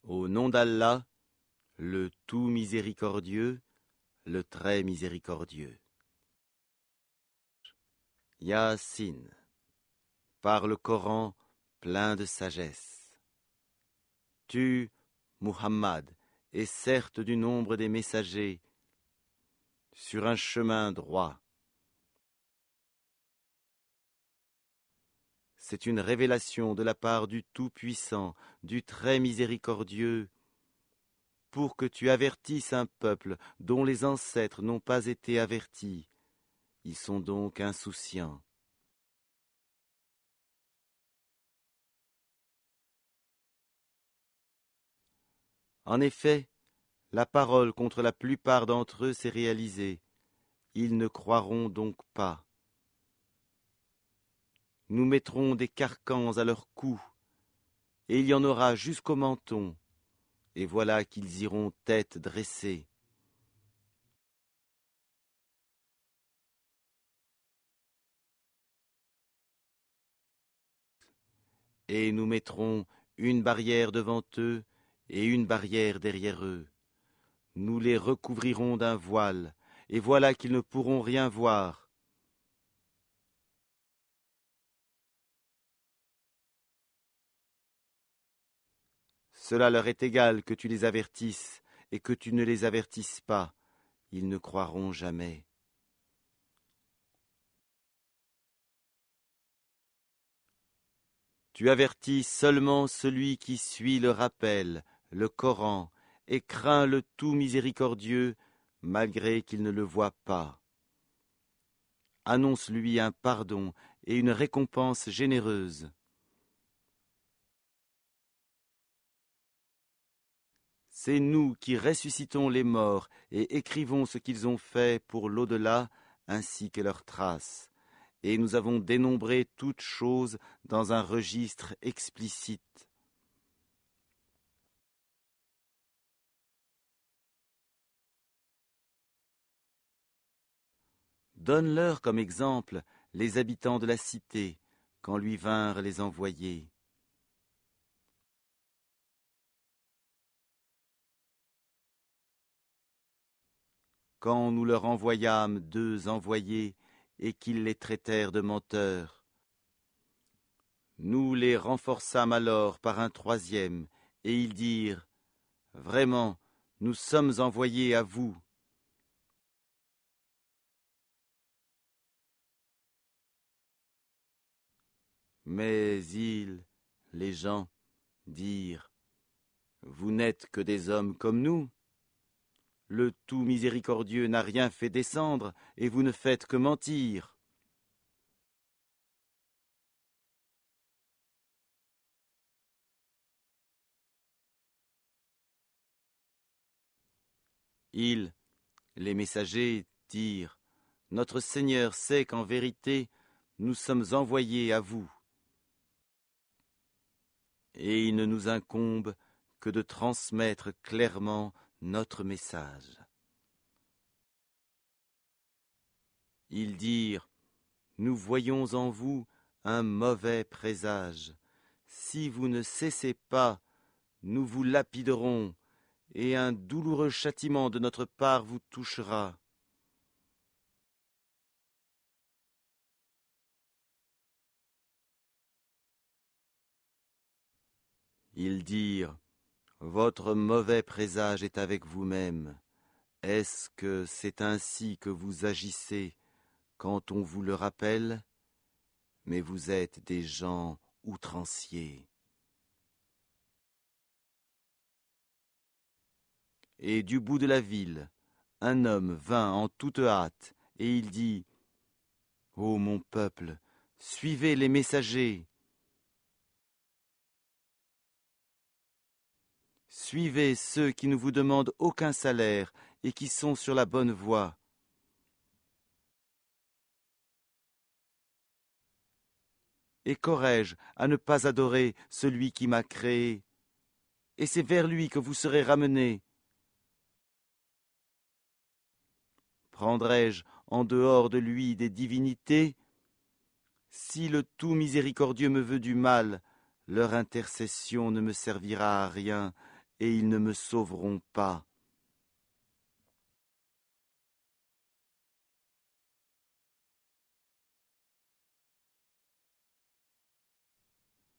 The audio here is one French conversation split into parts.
Au nom d'Allah, le tout miséricordieux, le très miséricordieux. Yasin, par le Coran plein de sagesse. Tu, Muhammad, es certes du nombre des messagers, sur un chemin droit. C'est une révélation de la part du Tout-Puissant, du Très Miséricordieux, pour que tu avertisses un peuple dont les ancêtres n'ont pas été avertis. Ils sont donc insouciants. En effet, la parole contre la plupart d'entre eux s'est réalisée. Ils ne croiront donc pas. Nous mettrons des carcans à leur cou, et il y en aura jusqu'au menton, et voilà qu'ils iront tête dressée. Et nous mettrons une barrière devant eux et une barrière derrière eux. Nous les recouvrirons d'un voile, et voilà qu'ils ne pourront rien voir. Cela leur est égal que tu les avertisses et que tu ne les avertisses pas. Ils ne croiront jamais. Tu avertis seulement celui qui suit le rappel, le Coran, et craint le tout miséricordieux, malgré qu'il ne le voie pas. Annonce-lui un pardon et une récompense généreuse. C'est nous qui ressuscitons les morts et écrivons ce qu'ils ont fait pour l'au-delà, ainsi que leurs traces. Et nous avons dénombré toutes choses dans un registre explicite. Donne-leur comme exemple les habitants de la cité, quand lui vinrent les envoyés. Quand nous leur envoyâmes 2 envoyés, et qu'ils les traitèrent de menteurs, nous les renforçâmes alors par un 3e, et ils dirent, « Vraiment, nous sommes envoyés à vous. » Mais ils, les gens, dirent, « Vous n'êtes que des hommes comme nous. Le tout miséricordieux n'a rien fait descendre, et vous ne faites que mentir. » Ils, les messagers, dirent, « Notre Seigneur sait qu'en vérité, nous sommes envoyés à vous. Et il ne nous incombe que de transmettre clairement notre message. » Ils dirent, « Nous voyons en vous un mauvais présage. Si vous ne cessez pas, nous vous lapiderons, et un douloureux châtiment de notre part vous touchera. » Ils dirent, « Votre mauvais présage est avec vous-même. Est-ce que c'est ainsi que vous agissez quand on vous le rappelle? Mais vous êtes des gens outranciers. » Et du bout de la ville, un homme vint en toute hâte, et il dit, « Ô mon peuple, suivez les messagers. Suivez ceux qui ne vous demandent aucun salaire et qui sont sur la bonne voie. Et qu'aurais-je à ne pas adorer celui qui m'a créé? Et c'est vers lui que vous serez ramenés. Prendrai-je en dehors de lui des divinités? Si le tout miséricordieux me veut du mal, leur intercession ne me servira à rien, et ils ne me sauveront pas.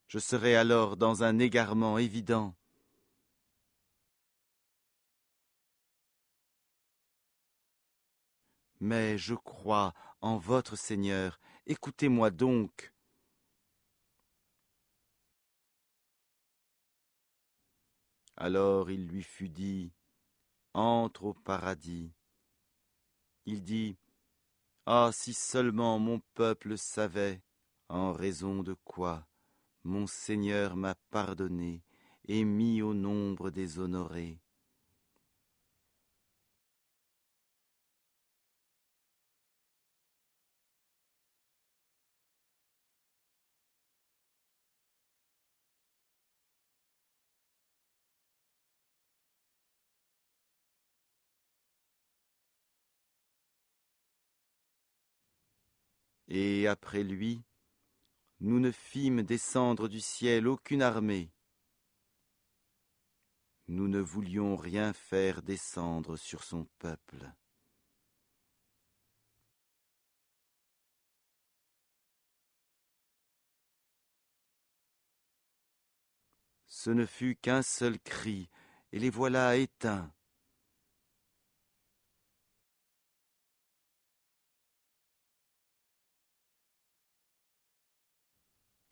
Je serai alors dans un égarement évident. Mais je crois en votre Seigneur, écoutez-moi donc. Alors il lui fut dit, entre au paradis. Il dit, ah, si seulement mon peuple savait, en raison de quoi mon Seigneur m'a pardonné et mis au nombre des honorés. Et après lui, nous ne fîmes descendre du ciel aucune armée. Nous ne voulions rien faire descendre sur son peuple. Ce ne fut qu'un seul cri, et les voilà éteints.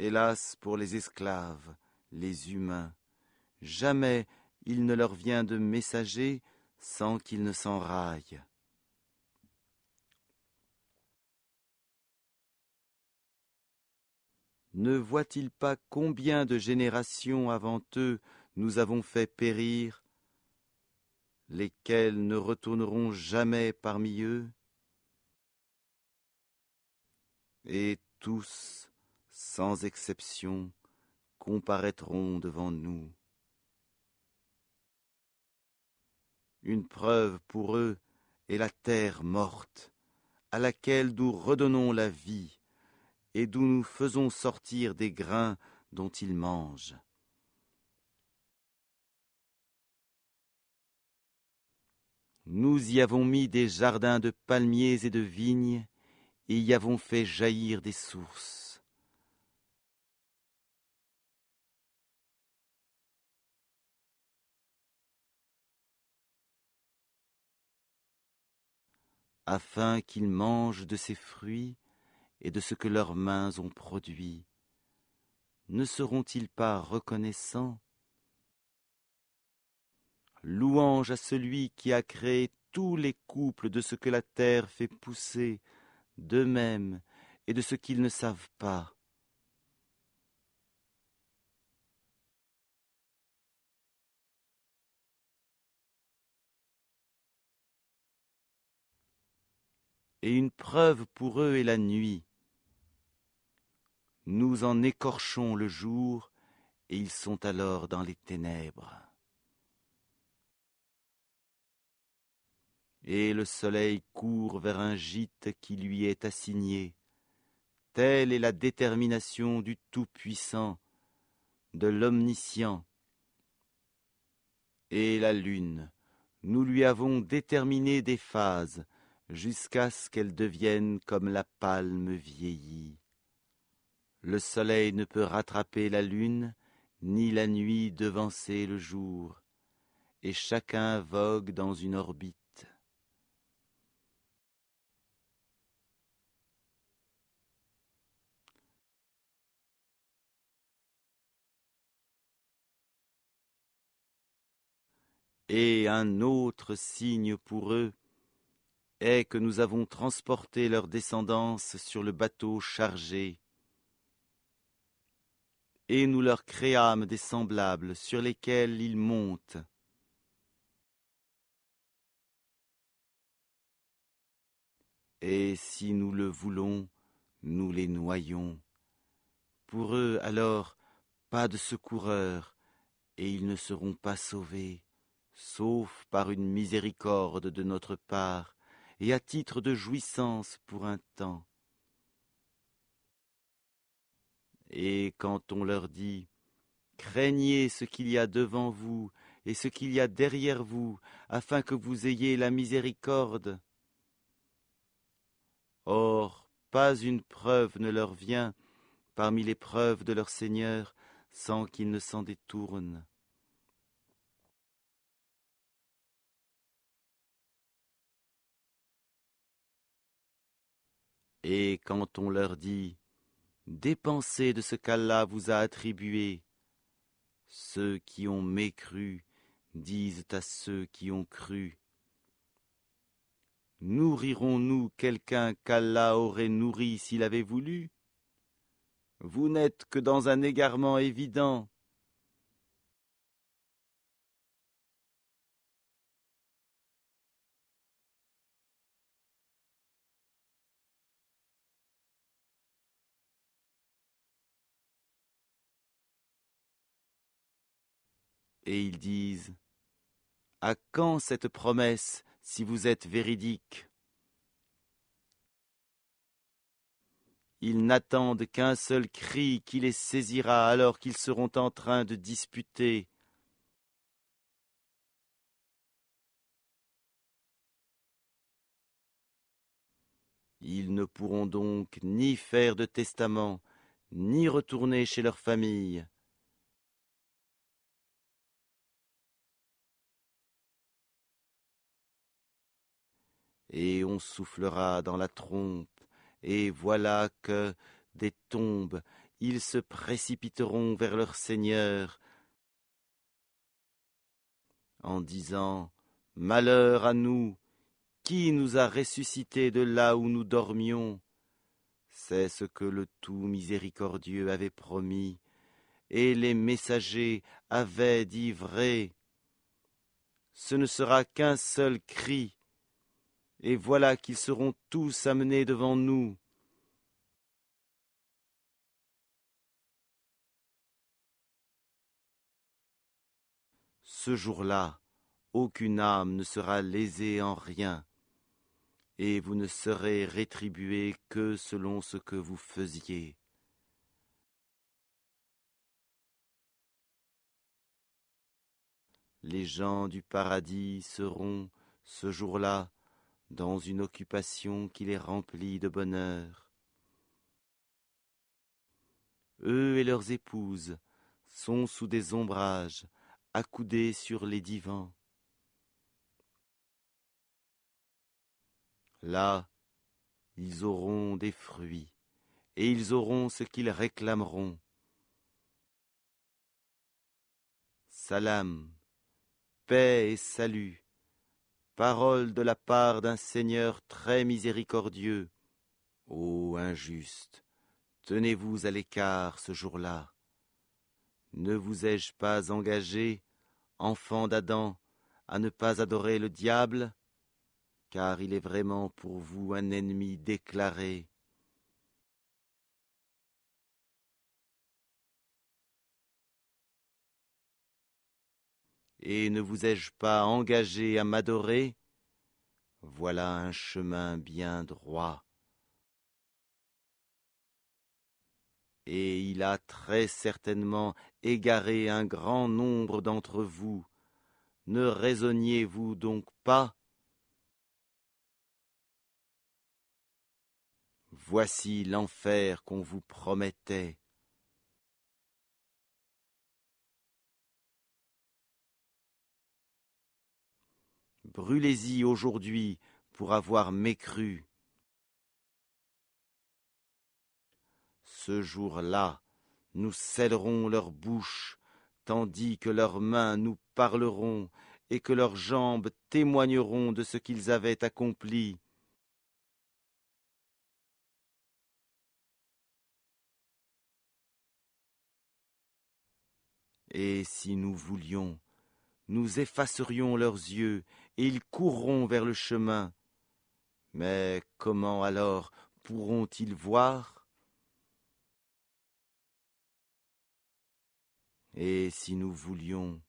Hélas pour les esclaves, les humains, jamais il ne leur vient de messager sans qu'ils ne s'enraillent. Ne voient-ils pas combien de générations avant eux nous avons fait périr, lesquels ne retourneront jamais parmi eux? Et tous, sans exception, comparaîtront devant nous. Une preuve pour eux est la terre morte, à laquelle nous redonnons la vie, et d'où nous faisons sortir des grains dont ils mangent. Nous y avons mis des jardins de palmiers et de vignes, et y avons fait jaillir des sources. Afin qu'ils mangent de ces fruits et de ce que leurs mains ont produit. Ne seront-ils pas reconnaissants? Louange à celui qui a créé tous les couples de ce que la terre fait pousser, d'eux-mêmes et de ce qu'ils ne savent pas. Et une preuve pour eux est la nuit. Nous en écorchons le jour, et ils sont alors dans les ténèbres. Et le soleil court vers un gîte qui lui est assigné. Telle est la détermination du Tout-Puissant, de l'Omniscient. Et la lune, nous lui avons déterminé des phases, jusqu'à ce qu'elle devienne comme la palme vieillie. Le soleil ne peut rattraper la lune, ni la nuit devancer le jour, et chacun vogue dans une orbite. Et un autre signe pour eux est que nous avons transporté leur descendance sur le bateau chargé, et nous leur créâmes des semblables sur lesquels ils montent. Et si nous le voulons, nous les noyons. Pour eux, alors, pas de secoureur, et ils ne seront pas sauvés, sauf par une miséricorde de notre part, et à titre de jouissance pour un temps. Et quand on leur dit, Craignez ce qu'il y a devant vous et ce qu'il y a derrière vous, afin que vous ayez la miséricorde. Or, pas une preuve ne leur vient parmi les preuves de leur Seigneur, sans qu'ils ne s'en détournent. Et quand on leur dit « Dépensez de ce qu'Allah vous a attribué », ceux qui ont mécru disent à ceux qui ont cru « Nourrirons-nous quelqu'un qu'Allah aurait nourri s'il avait voulu ? Vous n'êtes que dans un égarement évident. » Et ils disent « À quand cette promesse si vous êtes véridiques ? Ils n'attendent qu'un seul cri qui les saisira alors qu'ils seront en train de disputer. Ils ne pourront donc ni faire de testament, ni retourner chez leur famille. Et on soufflera dans la trompe, et voilà que, des tombes, ils se précipiteront vers leur Seigneur, en disant « Malheur à nous, qui nous a ressuscités de là où nous dormions ?» C'est ce que le tout miséricordieux avait promis, et les messagers avaient dit vrai. Ce ne sera qu'un seul cri, et voilà qu'ils seront tous amenés devant nous. Ce jour-là, aucune âme ne sera lésée en rien, et vous ne serez rétribués que selon ce que vous faisiez. Les gens du paradis seront, ce jour-là, dans une occupation qui les remplit de bonheur. Eux et leurs épouses sont sous des ombrages, accoudés sur les divans. Là, ils auront des fruits, et ils auront ce qu'ils réclameront. Salam, paix et salut, parole de la part d'un Seigneur très miséricordieux. Ô injustes, tenez-vous à l'écart ce jour-là. Ne vous ai-je pas engagé, enfants d'Adam, à ne pas adorer le diable, car il est vraiment pour vous un ennemi déclaré. Et ne vous ai-je pas engagé à m'adorer? Voilà un chemin bien droit. Et il a très certainement égaré un grand nombre d'entre vous. Ne raisonniez-vous donc pas? Voici l'enfer qu'on vous promettait. Brûlez-y aujourd'hui pour avoir mécru. Ce jour-là, nous scellerons leurs bouches, tandis que leurs mains nous parleront et que leurs jambes témoigneront de ce qu'ils avaient accompli. Et si nous voulions, nous effacerions leurs yeux, et ils courront vers le chemin. Mais comment alors pourront-ils voir? Et si nous voulions,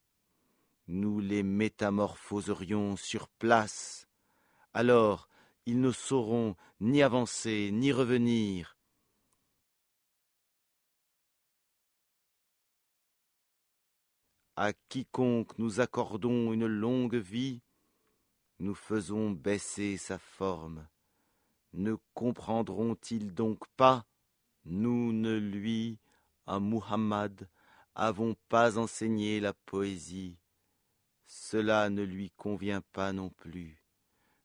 nous les métamorphoserions sur place. Alors ils ne sauront ni avancer ni revenir. À quiconque nous accordons une longue vie, nous faisons baisser sa forme. Ne comprendront-ils donc pas? Nous ne lui, à Muhammad, avons pas enseigné la poésie. Cela ne lui convient pas non plus.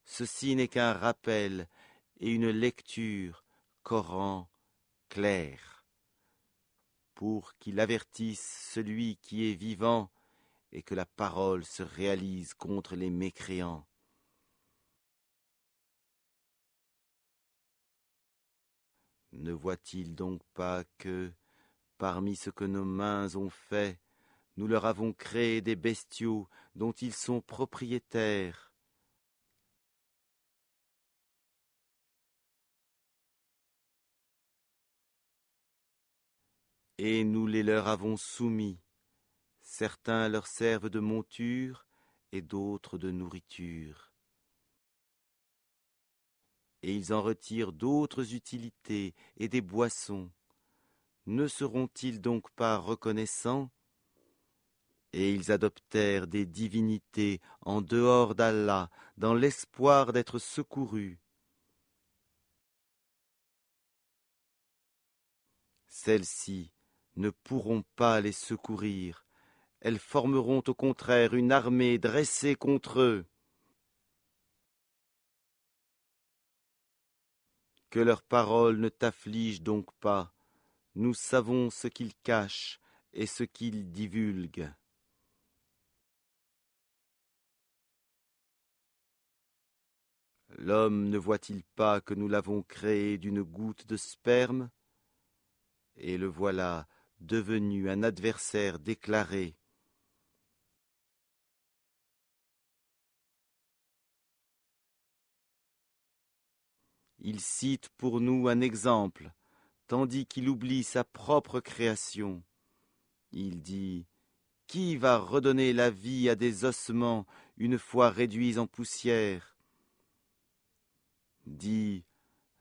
Ceci n'est qu'un rappel et une lecture, Coran clair, pour qu'il avertisse celui qui est vivant et que la parole se réalise contre les mécréants. Ne voit-il donc pas que, parmi ce que nos mains ont fait, nous leur avons créé des bestiaux dont ils sont propriétaires? Et nous les leur avons soumis. Certains leur servent de monture et d'autres de nourriture. Et ils en retirent d'autres utilités et des boissons. Ne seront-ils donc pas reconnaissants? Et ils adoptèrent des divinités en dehors d'Allah, dans l'espoir d'être secourus. Celles-ci ne pourront pas les secourir. Elles formeront au contraire une armée dressée contre eux. Que leurs paroles ne t'affligent donc pas. Nous savons ce qu'ils cachent et ce qu'ils divulguent. L'homme ne voit-il pas que nous l'avons créé d'une goutte de sperme? Et le voilà devenu un adversaire déclaré. Il cite pour nous un exemple, tandis qu'il oublie sa propre création. Il dit: qui va redonner la vie à des ossements une fois réduits en poussière? Dit: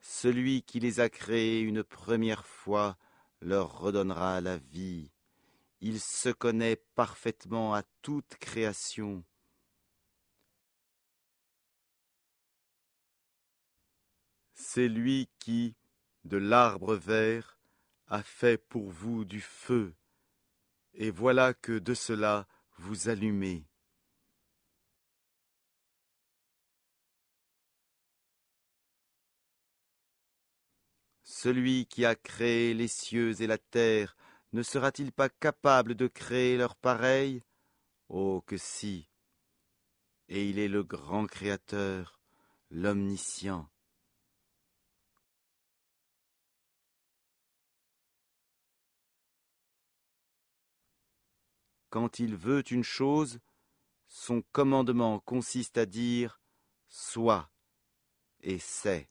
celui qui les a créés une première fois leur redonnera la vie. Il se connaît parfaitement à toute création. C'est lui qui, de l'arbre vert, a fait pour vous du feu, et voilà que de cela vous allumez. Celui qui a créé les cieux et la terre ne sera-t-il pas capable de créer leur pareil? Oh que si! Et il est le grand Créateur, l'Omniscient. Quand il veut une chose, son commandement consiste à dire « sois » et c'est.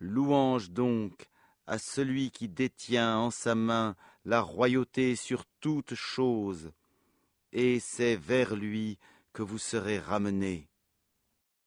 Louange donc à celui qui détient en sa main la royauté sur toute chose, et c'est vers lui que vous serez ramenés.